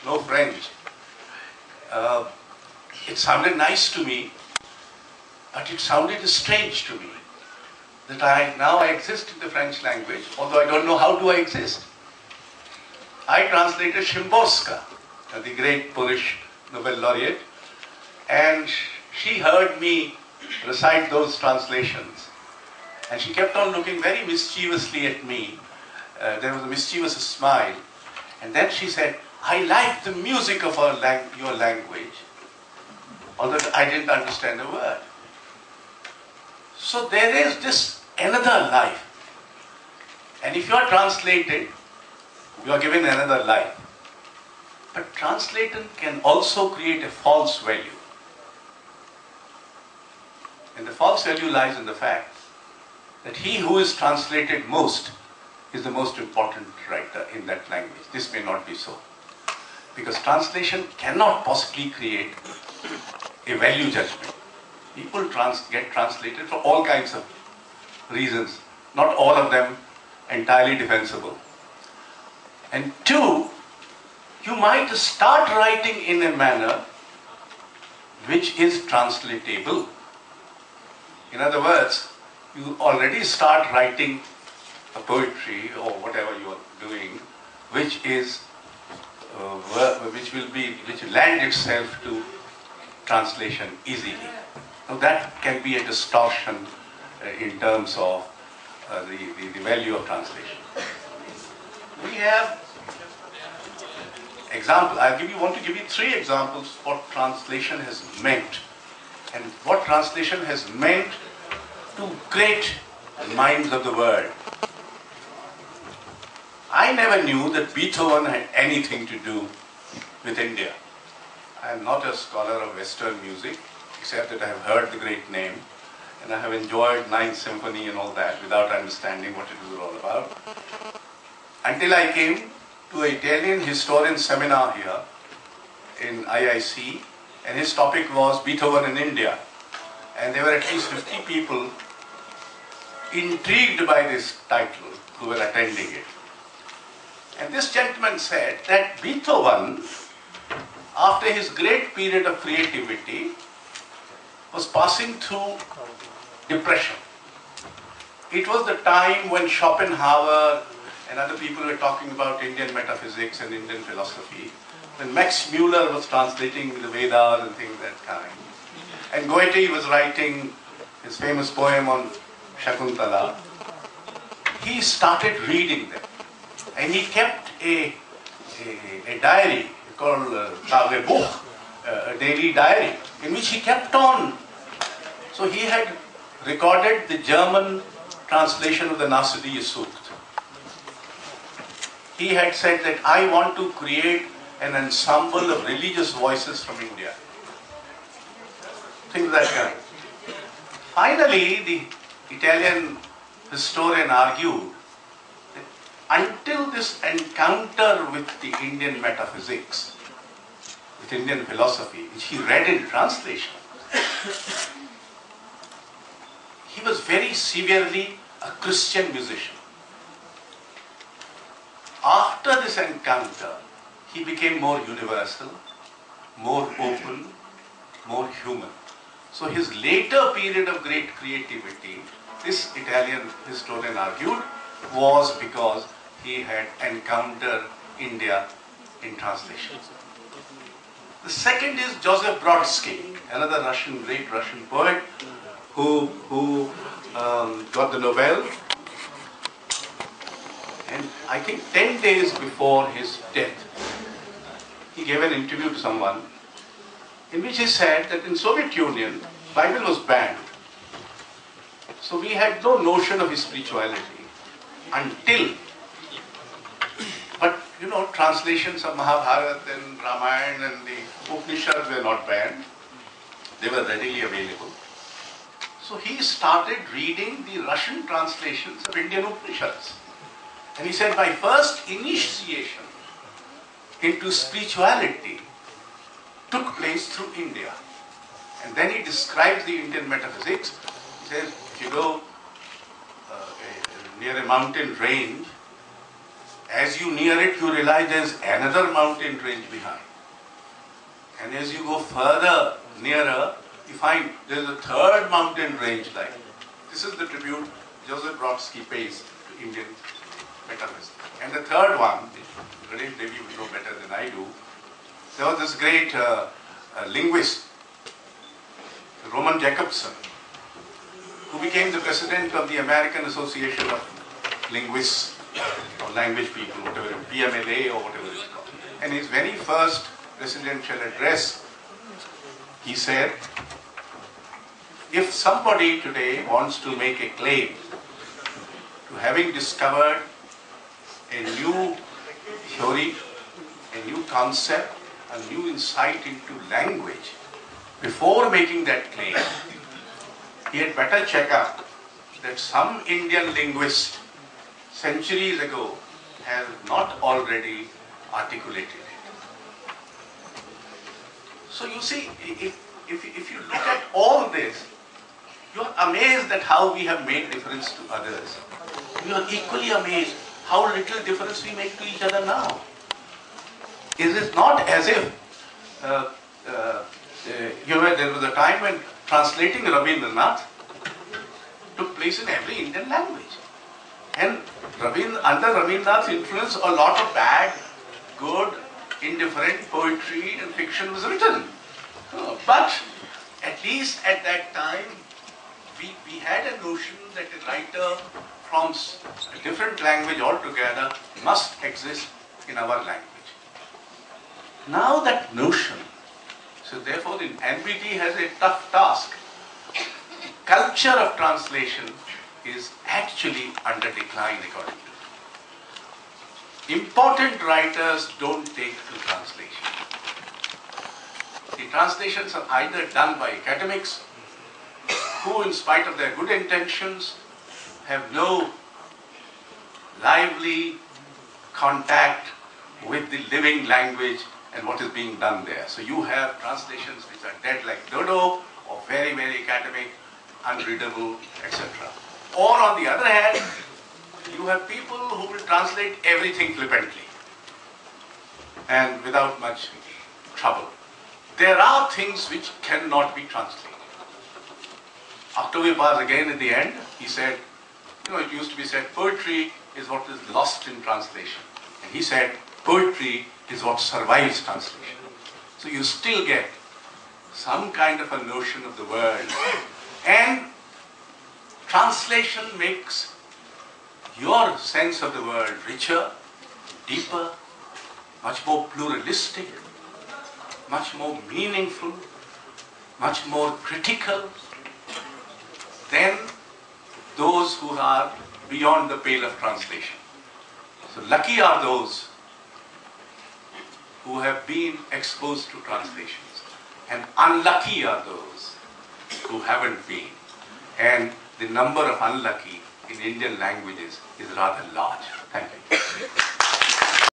no French. It sounded nice to me, but it sounded strange to me that now I exist in the French language, although I don't know how do I exist. I translated Szymborska, the great Polish Nobel laureate, and she heard me recite those translations. And she kept on looking very mischievously at me. There was a mischievous smile. And then she said, I like the music of your language, although I didn't understand a word. So there is this another life. And if you are translated, you are given another life. But translation can also create a false value. And the false value lies in the fact that he who is translated most is the most important writer in that language. This may not be so. Because translation cannot possibly create a value judgment. People get translated for all kinds of reasons, not all of them entirely defensible. And two, you might start writing in a manner which is translatable. In other words, you already start writing a poetry or whatever you are doing, which will lend itself to translation easily. Now that can be a distortion in terms of the value of translation. We have example. Want to give you 3 examples what translation has meant and what translation has meant to great minds of the world. I never knew that Beethoven had anything to do with India. I am not a scholar of Western music, except that I have heard the great name, and I have enjoyed Ninth Symphony and all that without understanding what it was all about. Until I came to an Italian historian seminar here in IIC, and his topic was Beethoven in India. And there were at least 50 people intrigued by this title who were attending it. And this gentleman said that Beethoven, after his great period of creativity, was passing through depression. It was the time when Schopenhauer and other people were talking about Indian metaphysics and Indian philosophy, when Max Muller was translating the Vedas and things of that kind. And Goethe was writing his famous poem on Shakuntala. He started reading them. And he kept a diary called Tagebuch, a daily diary, in which he kept on. So he had recorded the German translation of the Nasudi Sukt. He had said that I want to create an ensemble of religious voices from India. Things of that kind. Finally, the Italian historian argued that until this encounter with the Indian metaphysics, with Indian philosophy, which he read in translation, he was very severely a Christian musician. After this encounter, he became more universal, more open, more human. So his later period of great creativity, this Italian historian argued, was because he had encountered India in translation. The second is Joseph Brodsky, another great Russian poet who got the Nobel. And I think 10 days before his death, he gave an interview to someone in which he said that in Soviet Union, Bible was banned. So we had no notion of his spirituality until, but you know, translations of Mahabharata and Ramayana and the Upanishads were not banned. They were readily available. So he started reading the Russian translations of Indian Upanishads. And he said, my first initiation into spirituality took place through India. And then he describes the Indian metaphysics. He says, if you go near a mountain range As you near it, you realize there's another mountain range behind. And as you go further, nearer, you find there's a third mountain range like. This is the tribute Joseph Brodsky pays to Indian metaphysicists. And the third one, Ganesh Devi will know better than I do, there was this great linguist, Roman Jacobson, who became the president of the American Association of Linguists, or language people, whatever, PMLA or whatever it's called. And his very first presidential address, he said, if somebody today wants to make a claim to having discovered a new theory, a new concept, a new insight into language, before making that claim, he had better check out that some Indian linguist centuries ago has not already articulated it. So you see, if you look at all this, you are amazed at how we have made difference to others. You are equally amazed how little difference we make to each other now. It is not as if there was a time when translating Rabindranath took place in every Indian language. And under Rabindranath's influence, a lot of bad, good, indifferent poetry and fiction was written. But at least at that time, we had a notion that a writer from a different language altogether must exist in our language. Now that notion, so therefore the NBT has a tough task. Culture of translation is actually under decline according to me. Important writers don't take to translation. The translations are either done by academics who, in spite of their good intentions, have no lively contact with the living language and what is being done there. So you have translations which are dead like dodo, or very, very academic, unreadable, etc. Or on the other hand, you have people who will translate everything flippantly and without much trouble. There are things which cannot be translated. Octavio Paz again at the end, he said, it used to be said, poetry is what is lost in translation. And he said, poetry is what survives translation. So you still get some kind of a notion of the world. And translation makes your sense of the world richer, deeper, much more pluralistic, much more meaningful, much more critical than those who are beyond the pale of translation. So lucky are those who have been exposed to translations, and unlucky are those who haven't been. And the number of unlucky in Indian languages is rather large. Thank you.